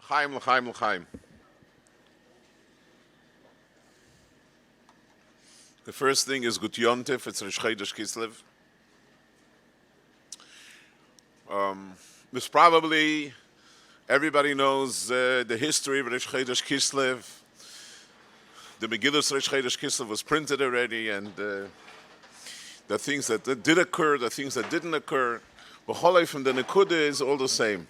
L'chaim, l'chaim, l'chaim. The first thing is Gut Yontif, it's Rosh Chodesh Kislev. This probably, everybody knows the history of Rosh Chodesh Kislev. The Megillus Rosh Chodesh Kislev was printed already, and the things that did occur, the things that didn't occur. B'cholei from the Nekuda is all the same.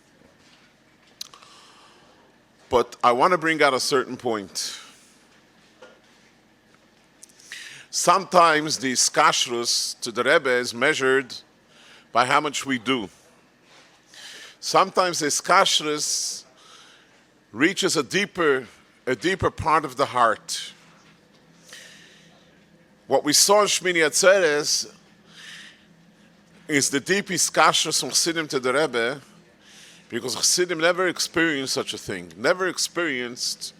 But I want to bring out a certain point. Sometimes the kashrus to the Rebbe is measured by how much we do. Sometimes this kashrus reaches a deeper part of the heart. What we saw in Shmini Atzeres is the deepest kashrus from Chassidim to the Rebbe, because Chassidim never experienced such a thing. Never experienced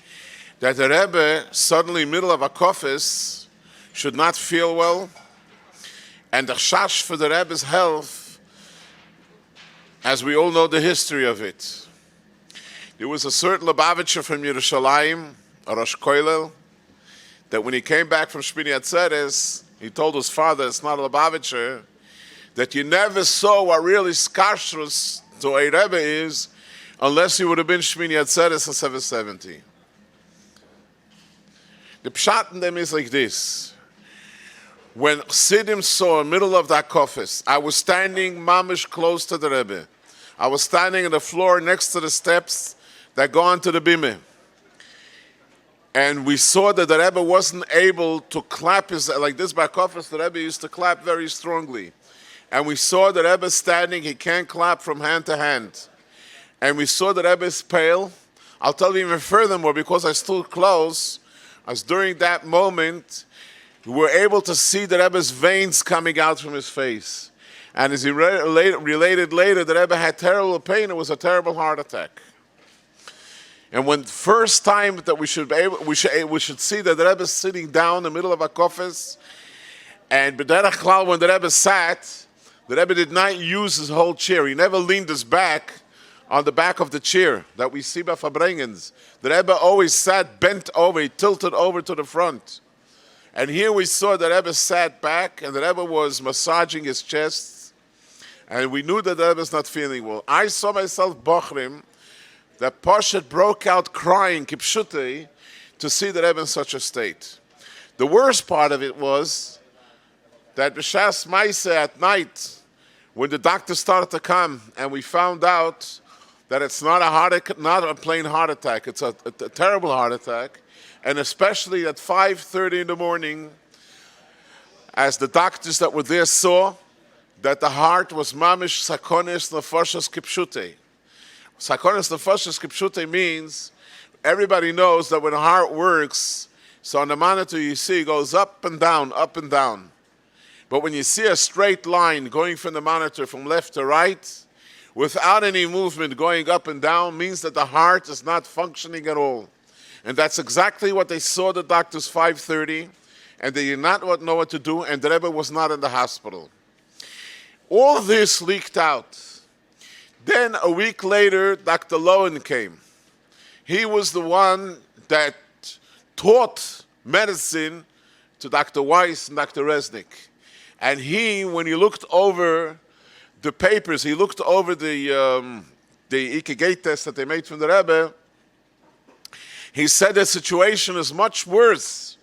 that the Rebbe suddenly in the middle of a kofis should not feel well, and the chash for the Rebbe's health, as we all know the history of it. There was a certain Lubavitcher from Yerushalayim, a Rosh Koilel, that when he came back from Shmini Atzeres, he told his father, it's not a Lubavitcher, that you never saw what really kashrus to a Rebbe is unless he would have been Shmini Atzeres in 770. The pshat in them is like this. When Chassidim saw in the middle of that kofis, I was standing mamish close to the Rebbe. I was standing on the floor next to the steps that go onto the bimah. And we saw that the Rebbe wasn't able to clap his, like this by kofis, the Rebbe used to clap very strongly. And we saw the Rebbe standing, he can't clap from hand to hand. And we saw the Rebbe is pale. I'll tell you even furthermore, because I stood close, as during that moment, we were able to see the Rebbe's veins coming out from his face. And as he related later, the Rebbe had terrible pain. It was a terrible heart attack. And when the first time that we should see that the Rebbe is sitting down in the middle of a kofis, and b'derech klal, when the Rebbe sat, the Rebbe did not use his whole chair. He never leaned his back on the back of the chair that we see by Farbrengs. The Rebbe always sat bent over, he tilted over to the front. And here we saw the Rebbe sat back, and the Rebbe was massaging his chest, and we knew that the Rebbe is not feeling well. I saw myself bochrim, that Poshet broke out crying, kipshutei, to see the Rebbe in such a state. The worst part of it was that b'shas Maaseh at night, when the doctor started to come, and we found out that it's not a plain heart attack, it's a terrible heart attack. And especially at 5:30 in the morning, as the doctors that were there saw, that the heart was mamish sakonis nefashos kipshute. Sakonis nefashos kipshute means, everybody knows that when the heart works, so on the monitor you see it goes up and down, up and down. But when you see a straight line going from the monitor from left to right, without any movement going up and down, means that the heart is not functioning at all. And that's exactly what they saw the doctors 5:30, and they did not know what to do, and the Rebbe was not in the hospital. All this leaked out. Then a week later, Dr. Lowen came. He was the one that taught medicine to Dr. Weiss and Dr. Resnik. And he, when he looked over the papers, he looked over the EKG test that they made from the Rebbe, he said the situation is much worse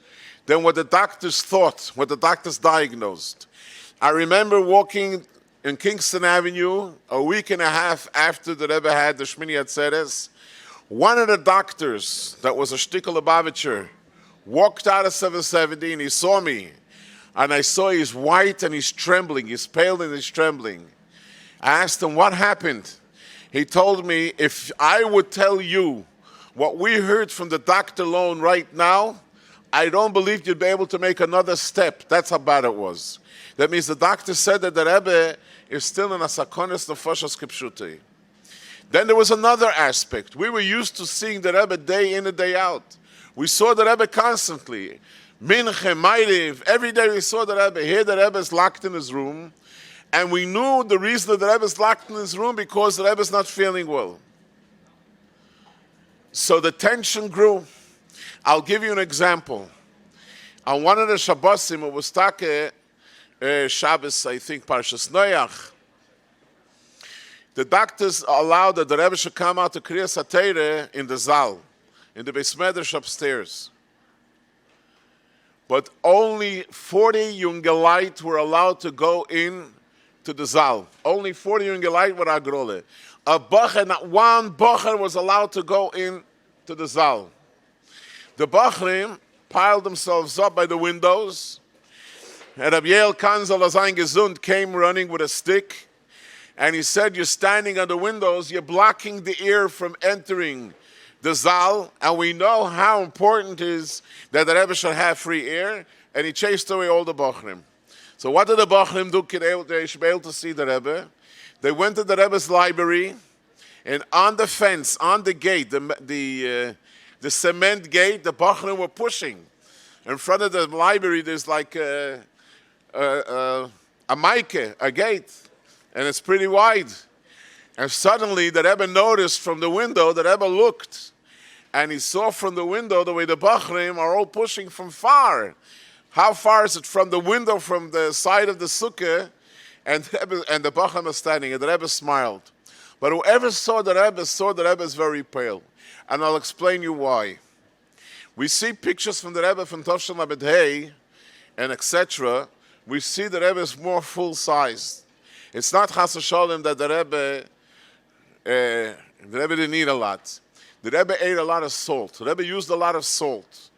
than what the doctors thought, what the doctors diagnosed. I remember walking in Kingston Avenue a week and a half after the Rebbe had the Shmini Atzeres. One of the doctors that was a shtickle Lubavitcher walked out of 770 and he saw me. And I saw he's white and he's trembling. He's pale and he's trembling. I asked him, what happened? He told me, if I would tell you what we heard from the doctor alone right now, I don't believe you'd be able to make another step. That's how bad it was. That means the doctor said that the Rebbe is still in a sakonis nefashos kipshutei. Then there was another aspect. We were used to seeing the Rebbe day in and day out. We saw the Rebbe constantly. Minche, Ma'ariv, every day we saw the Rebbe. Here the Rebbe is locked in his room. And we knew the reason that the Rebbe is locked in his room because the Rebbe is not feeling well. So the tension grew. I'll give you an example. On one of the Shabbosim, it was Take Shabbos, I think, Parshas Noach. The doctors allowed that the Rebbe should come out to Kriyas HaTeireh in the Zal, in the Beis Medrash upstairs. But only 40 Jungelite were allowed to go in to the Zal. Only 40 Jungelite were Agrole. A Bacher, not one Bacher was allowed to go in to the Zal. The Bachrim piled themselves up by the windows. And Rabbi Yael Kanzel Azayin Gesund came running with a stick. And he said, you're standing on the windows, you're blocking the air from entering the Zal. And we know how important it is that the Rebbe should have free air. And he chased away all the Bachrim. So what did the Bachrim do? They should be able to see the Rebbe. They went to the Rebbe's library. And on the fence, on the gate, the cement gate, the Bachrim were pushing. In front of the library, there's like a maike, a gate. And it's pretty wide. And suddenly the Rebbe noticed from the window, the Rebbe looked, and he saw from the window the way the Bachrim are all pushing from far. How far is it from the window, from the side of the sukkah? And the Bachrim are standing, and the Rebbe smiled. But whoever saw the Rebbe is very pale. And I'll explain you why. We see pictures from the Rebbe from Toshan Lamed Hey, and etc. We see the Rebbe is more full-sized. It's not Chas Shalom that the Rebbe didn't eat a lot. The Rebbe ate a lot of salt. The Rebbe used a lot of salt.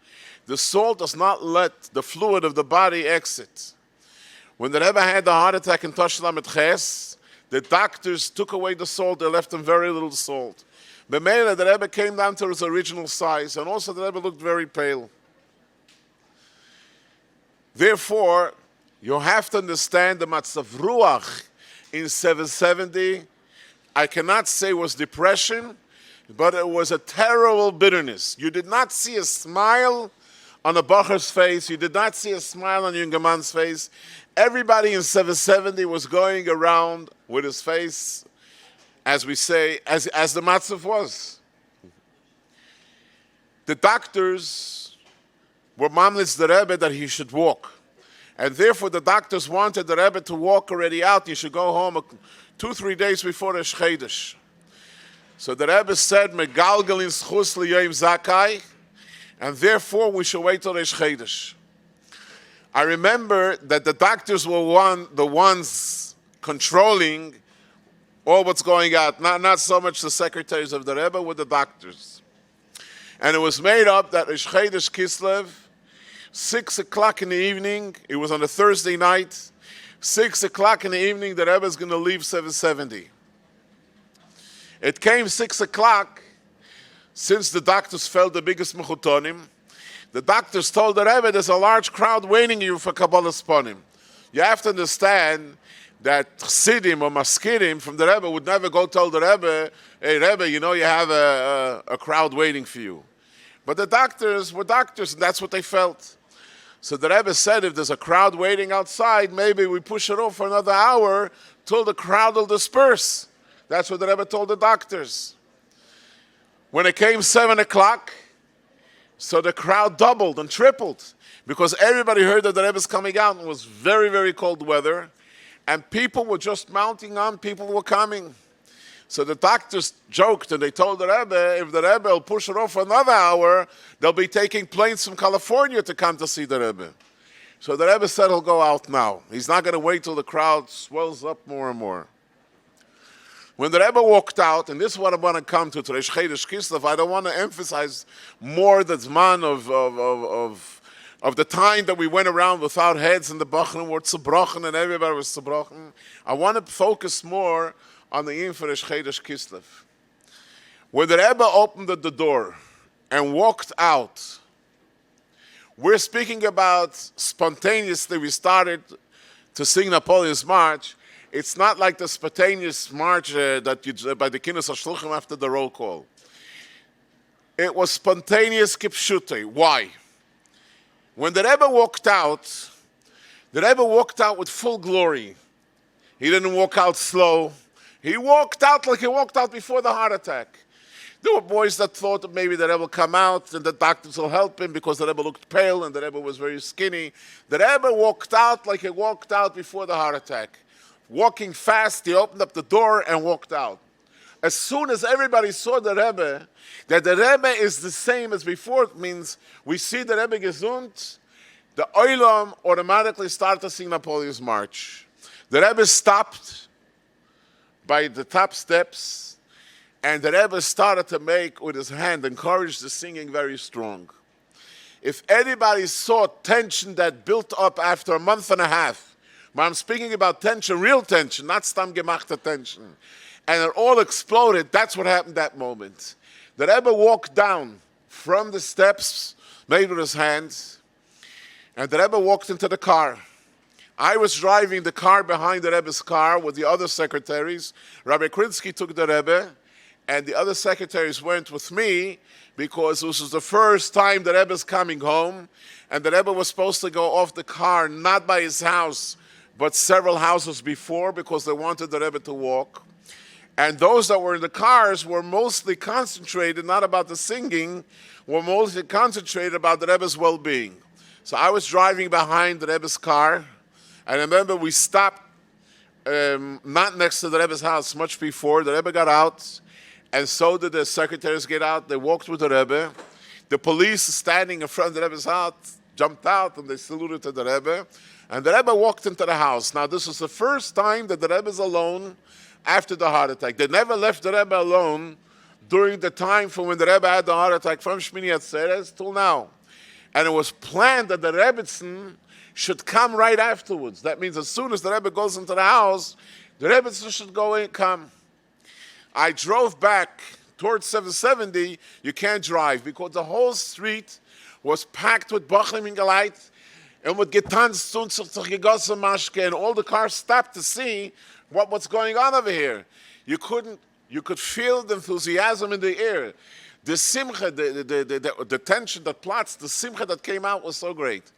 The salt does not let the fluid of the body exit. When the Rebbe had the heart attack in Tosh Lamed Ches, the doctors took away the salt. They left him very little salt. B'meila, the Rebbe came down to his original size, and also the Rebbe looked very pale. Therefore, you have to understand the Matzav Ruach in 770, I cannot say was depression, but it was a terrible bitterness. You did not see a smile on the Bacher's face. You did not see a smile on Jungerman's face. Everybody in 770 was going around with his face, as we say, as the Matzav was. The doctors were mamlitz the Rebbe that he should walk. And therefore the doctors wanted the Rebbe to walk already out. You should go home 2-3 days before Rosh Chodesh. So the Rebbe said, Megalgalin schus liyoim zakai, and therefore we should wait till Rosh Chodesh. I remember that the doctors were the ones controlling all what's going out. Not so much the secretaries of the Rebbe, with the doctors. And it was made up that Rosh Chodesh Kislev, 6 o'clock in the evening, it was on a Thursday night, 6 o'clock in the evening, the Rebbe is going to leave 770. It came 6 o'clock, since the doctors felt the biggest mechutonim. The doctors told the Rebbe, there's a large crowd waiting you for Kabbalah Sponim. You have to understand that Chassidim or Maskirim from the Rebbe would never go tell the Rebbe, hey Rebbe, you know you have a crowd waiting for you. But the doctors were doctors, and that's what they felt. So the Rebbe said, if there's a crowd waiting outside, maybe we push it off for another hour till the crowd will disperse. That's what the Rebbe told the doctors. When it came 7 o'clock, so the crowd doubled and tripled, because everybody heard that the Rebbe is coming out, and it was very, very cold weather, and people were just mounting on, people were coming. So the doctors joked, and they told the Rebbe, if the Rebbe will push it off for another hour, they'll be taking planes from California to come to see the Rebbe. So the Rebbe said he'll go out now. He's not going to wait till the crowd swells up more and more. When the Rebbe walked out, and this is what I want to come to Rosh Chodesh Kislev, I don't want to emphasize more the zman of the time that we went around without heads, and the Bachrim were zerbrochen, and everybody was zerbrochen. I want to focus more on the Yom for Rosh Chodesh Kislev. When the Rebbe opened the door and walked out, we're speaking about spontaneously we started to sing Napoleon's March. It's not like the spontaneous march that you by the Kinus HaShluchim after the roll call. It was spontaneous kipshute. Why? When the Rebbe walked out with full glory. He didn't walk out slow. He walked out like he walked out before the heart attack. There were boys that thought that maybe the Rebbe will come out and the doctors will help him because the Rebbe looked pale and the Rebbe was very skinny. The Rebbe walked out like he walked out before the heart attack. Walking fast, he opened up the door and walked out. As soon as everybody saw the Rebbe, that the Rebbe is the same as before, it means we see the Rebbe gesund, the Olam automatically started to sing Napoleon's March. The Rebbe stopped by the top steps, and the Rebbe started to make with his hand, encouraged the singing very strong. If anybody saw tension that built up after a month and a half, but I'm speaking about tension, real tension, not stam gemachte tension, and it all exploded, that's what happened that moment. The Rebbe walked down from the steps, made with his hands, and the Rebbe walked into the car. I was driving the car behind the Rebbe's car with the other secretaries. Rabbi Krinsky took the Rebbe, and the other secretaries went with me because this was the first time the Rebbe's coming home, and the Rebbe was supposed to go off the car, not by his house, but several houses before because they wanted the Rebbe to walk. And those that were in the cars were mostly concentrated, not about the singing, were mostly concentrated about the Rebbe's well-being. So I was driving behind the Rebbe's car, and I remember we stopped not next to the Rebbe's house, much before. The Rebbe got out, and so did the secretaries get out. They walked with the Rebbe. The police standing in front of the Rebbe's house jumped out, and they saluted to the Rebbe. And the Rebbe walked into the house. Now, this was the first time that the Rebbe is alone after the heart attack. They never left the Rebbe alone during the time from when the Rebbe had the heart attack from Shmini Atzeres till now. And it was planned that the Rebbetzin should come right afterwards. That means as soon as the Rebbe goes into the house, the Rebbetzin should go in, come. I drove back towards 770. You can't drive because the whole street was packed with Bachlim in Geleit. And with getanzt und sich gegossen Maschke, and all the cars stopped to see what's going on over here. You could feel the enthusiasm in the air. The simcha, the tension that plots, the simcha that came out was so great.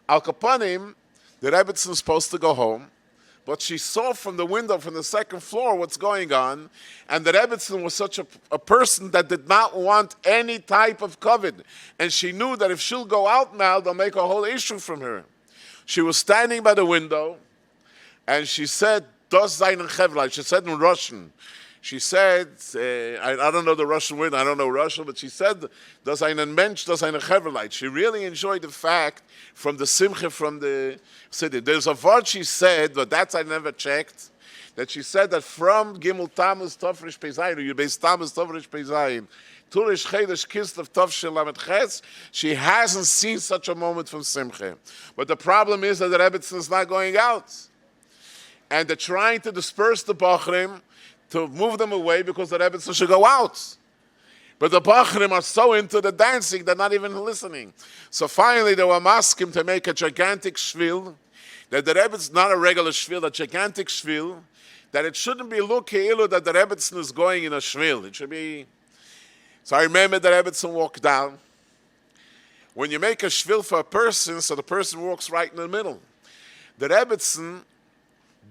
Al Kapanim, the Rebbetzin was supposed to go home, but she saw from the window from the second floor what's going on, and the Rebbetzin was such a person that did not want any type of COVID, and she knew that if she'll go out now, they'll make a whole issue from her. She was standing by the window, and she said, "Das seinen Chevlai." She said in Russian. She said, I don't know the Russian word, I don't know Russian, but she said, "Das einen Mensch, das eine Chevlai." She really enjoyed the fact from the simcha from the city. There's a word she said, but that's I never checked, that she said that from Gimel Tammuz Tovrish Peizayin, or you base Tammuz Tovrish Peizayin, Rosh Chodesh Kislev Lamed Ches, she hasn't seen such a moment from simcha. But the problem is that the Rebbetzin is not going out. And they're trying to disperse the Bachrim, to move them away because the Rebbetzin should go out. But the Bachrim are so into the dancing, they're not even listening. So finally they were asking to make a gigantic shvil, that the Rebbetzin, not a regular shvil, a gigantic shvil, that it shouldn't be look ilu that the Rebbetzin is going in a shvil. It should be. So I remember the Rebbetzin walked down. When you make a shvil for a person, so the person walks right in the middle. The Rebbetzin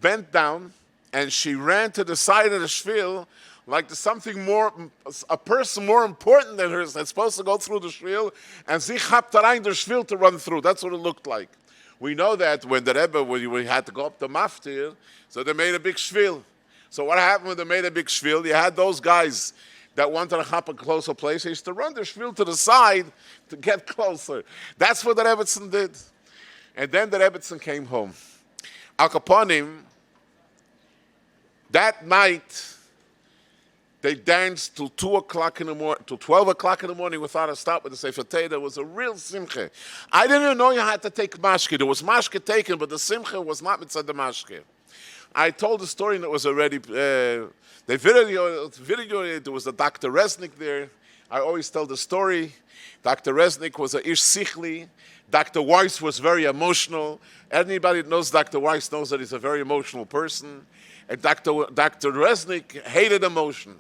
bent down, and she ran to the side of the shvil like there's something more, a person more important than her that's supposed to go through the shvil, and sie habt rein the shvil to run through. That's what it looked like. We know that when the Rebbe, when we had to go up the maftir, so they made a big shvil. So what happened when they made a big shvil? You had those guys that wanted to hop a closer place. They used to run the shvil to the side to get closer. That's what the Rebbetzin did. And then the Rebbetzin came home. Al Kaponim, that night, they danced till 2 o'clock in the morning, till 12 o'clock in the morning without a stop with the Sefer Torah. There was a real simcha. I didn't even know you had to take mashke. There was mashke taken, but the simcha was not mitzvah the mashke. I told the story and it was already, the video, there was a Dr. Resnik there. I always tell the story. Dr. Resnik was a ish sichli. Dr. Weiss was very emotional. Anybody that knows Dr. Weiss knows that he's a very emotional person. And Dr. Resnik hated emotion.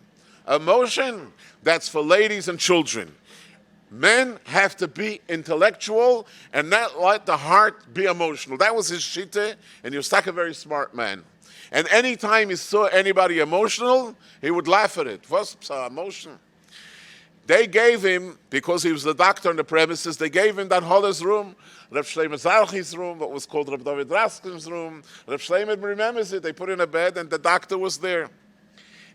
Emotion, that's for ladies and children. Men have to be intellectual and not let the heart be emotional. That was his shita, and he was like a very smart man. And anytime he saw anybody emotional, he would laugh at it. What's emotion? They gave him, because he was the doctor on the premises, they gave him that Holler's room, Reb Shlomo Zalchi's room, what was called Reb David Raskin's room. Reb Shlomo remembers it. They put in a bed, and the doctor was there.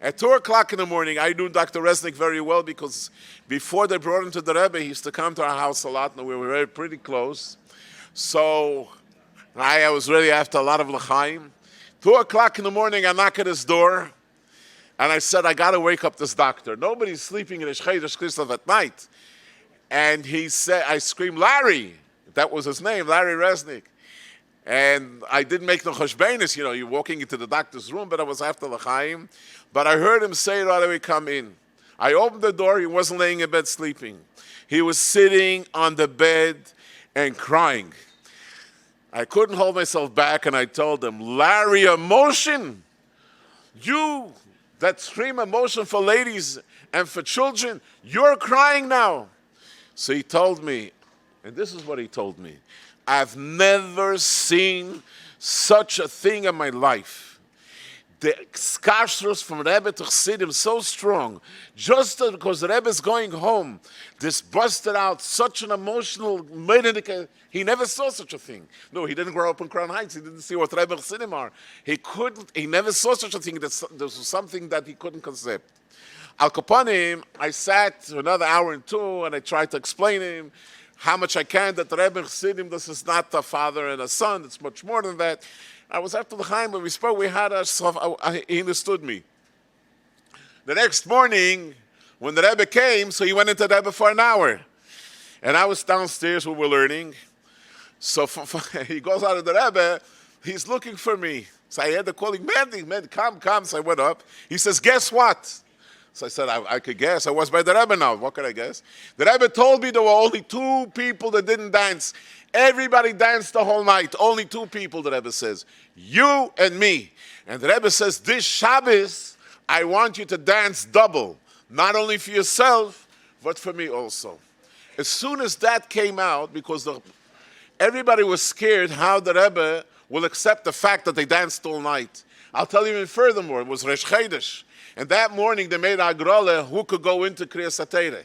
At 2 o'clock in the morning, I knew Dr. Resnik very well, because before they brought him to the Rebbe, he used to come to our house a lot, and we were pretty close. So I was ready after a lot of l'chaim. 2 o'clock in the morning, I knock at his door, and I said, I got to wake up this doctor. Nobody's sleeping in Rosh Chodesh Kislev at night. And he said, I screamed, Larry. That was his name, Larry Resnik. And I didn't make no cheshbenis, you're walking into the doctor's room, but I was after l'chaim. But I heard him say right away, come in. I opened the door, he wasn't laying in bed sleeping. He was sitting on the bed and crying. I couldn't hold myself back, and I told him, Larry, emotion? You that scream emotion for ladies and for children, you're crying now. So he told me, and this is what he told me, I've never seen such a thing in my life. The kashrus from Rebbe to Chassidim so strong, just because the Rebbe is going home, this busted out such an emotional, he never saw such a thing. No, he didn't grow up in Crown Heights, he didn't see what Rebbe Chassidim are. He never saw such a thing, this was something that he couldn't conceive. Al Kapanim, I sat for another hour and two, and I tried to explain to him how much I can, that the Rebbe Chassidim, this is not a father and a son, it's much more than that. I was after the Chaim, when we spoke, he understood me. The next morning, when the Rebbe came, so he went into the Rebbe for an hour. And I was downstairs, we were learning. So he goes out of the Rebbe, he's looking for me. So I had to call him, man, come. So I went up. He says, guess what? So I said, I could guess. I was by the Rebbe now. What could I guess? The Rebbe told me there were only 2 people that didn't dance. Everybody danced the whole night. Only 2 people, the Rebbe says. You and me. And the Rebbe says, this Shabbos, I want you to dance double. Not only for yourself, but for me also. As soon as that came out, because everybody was scared how the Rebbe will accept the fact that they danced all night. I'll tell you even furthermore, it was Rosh Chodesh. And that morning they made Agrole who could go into Kriyas HaTorah.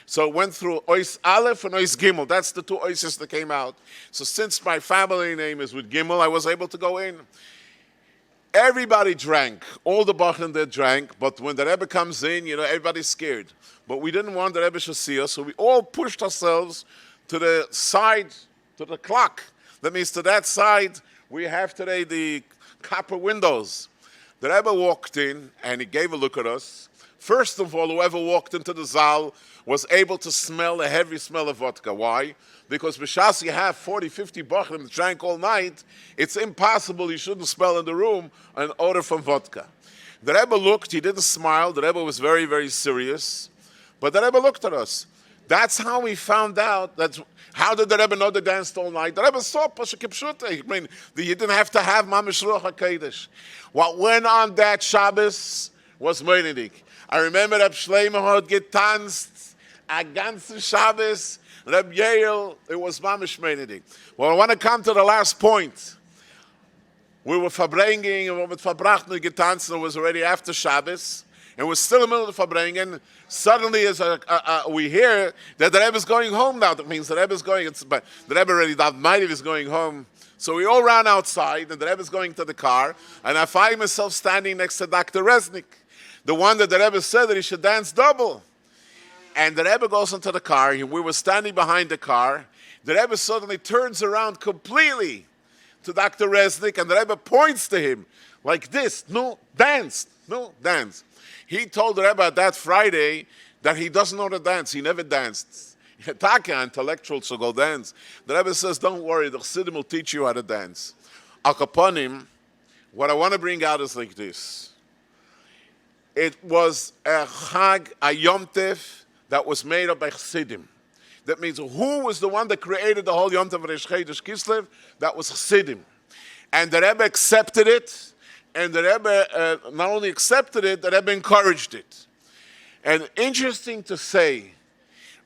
So it went through Ois Aleph and Ois Gimel. That's the 2 Oises that came out. So since my family name is with Gimel, I was able to go in. Everybody drank. All the Bachlen there drank. But when the Rebbe comes in, everybody's scared. But we didn't want the Rebbe to see us, so we all pushed ourselves to the side, to the clock. That means to that side, we have today the copper windows. The Rebbe walked in, and he gave a look at us. First of all, whoever walked into the Zal was able to smell a heavy smell of vodka. Why? Because b'shas you have 40, 50 bachrim that drank all night, it's impossible, you shouldn't smell in the room an odor from vodka. The Rebbe looked, he didn't smile, the Rebbe was very, very serious, but the Rebbe looked at us. That's how we found out, how did the Rebbe know they danced all night? The Rebbe saw Pasha Kipshuta. I mean, you didn't have to have Mamish Ruach HaKodesh. What went on that Shabbos was Moededik. I remember Reb Shlomo had getanzt, a ganze Shabbos, Reb Yael, it was Mamish Moededik. Well, I want to come to the last point. We were farbrengen, and we were verbracht and getanzt, and it was already after Shabbos, and we're still in the middle of the farbrengen. Suddenly, we hear that the Rebbe is going home now. That means the Rebbe is going, but the Rebbe already might is going home. So we all ran outside, and the Rebbe is going to the car, and I find myself standing next to Dr. Resnik, the one that the Rebbe said that he should dance double. And the Rebbe goes into the car, and we were standing behind the car. The Rebbe suddenly turns around completely to Dr. Resnik, and the Rebbe points to him like this, no, dance. He told the Rebbe that Friday that he doesn't know to dance. He never danced. Taka, intellectuals will go dance. The Rebbe says, don't worry, the Chassidim will teach you how to dance. Al Kapanim, what I want to bring out is like this. It was a Chag, a Yom Tov, that was made up by Chassidim. That means who was the one that created the whole Yom Tov Rosh Chodesh Kislev? That was Chassidim. And the Rebbe accepted it. And the Rebbe not only accepted it, the Rebbe encouraged it. And interesting to say,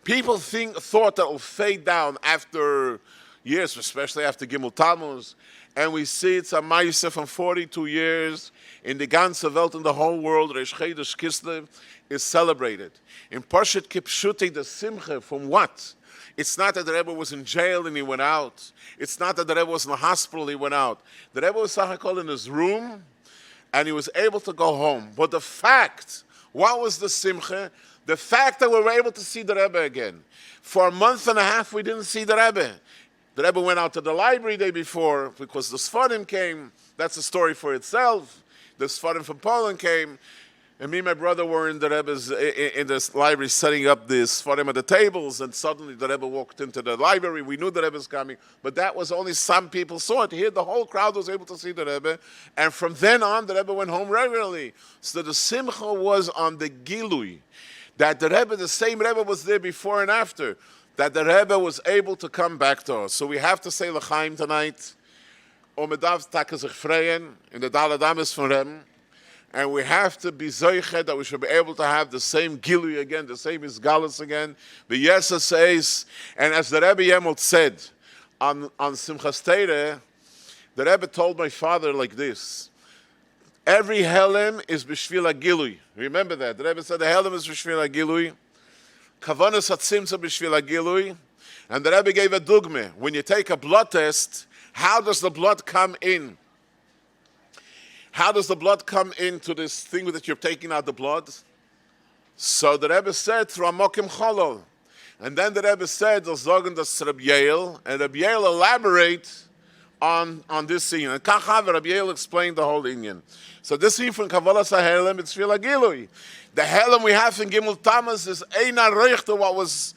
people thought that it will fade down after, years, especially after Gimel Tammuz. And we see it's a Maisa from 42 years in the ganze Welt, in the whole world. Rosh Chodesh Kislev is celebrated. In Parshat Kipshuti, the Simcha, from what? It's not that the Rebbe was in jail and he went out. It's not that the Rebbe was in the hospital, he went out. The Rebbe was Sachakol in his room, and he was able to go home. But the fact, what was the Simcha? The fact that we were able to see the Rebbe again. For a month and a half, we didn't see the Rebbe. The Rebbe went out to the library the day before because the Sfarim came. That's a story for itself. The Sfarim from Poland came. And me and my brother were in the Rebbe's, in the library setting up the Sfarim at the tables, and suddenly the Rebbe walked into the library. We knew the Rebbe was coming, but that was only some people saw it. Here, the whole crowd was able to see the Rebbe, and from then on, the Rebbe went home regularly. So the Simcha was on the Gilui, that the Rebbe, the same Rebbe was there before and after, that the Rebbe was able to come back to us. So we have to say L'chaim tonight, Omedav Taka sich freien, in the Daladamis von Rebbe, and we have to be zoichet that we should be able to have the same Gilui again, the same Isgalus again. The Yesa says, and as the Rebbe Yemot said on Simchas Torah, the Rebbe told my father like this: every Helem is b'shvil Gilui. Remember that. The Rebbe said the Helem is b'shvil Gilui. Kavanas Hatzimtza b'shvil Gilui. And the Rebbe gave a dugme. When you take a blood test, how does the blood come in? How does the blood come into this thing that you're taking out the blood? So the Rebbe said, through Amokim Cholol. And then the Rebbe said, Zogan das Rabbi Yael, and Rabbi Yael elaborate on this scene. And Kachav, Rabbi Yael explained the whole Indian. So this scene from Kavalas HaHelem, it's Shvil HaGilui. The Helem we have in Gimel Tammuz is Eina Reich to what was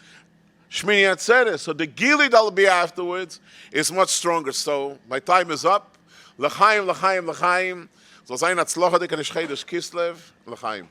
Shmini Atzeres. So the Gilui that will be afterwards is much stronger. So my time is up. L'chaim, l'chaim, l'chaim. So sein Atzlocha de Rosh Chodesh Kislev, l'chaim.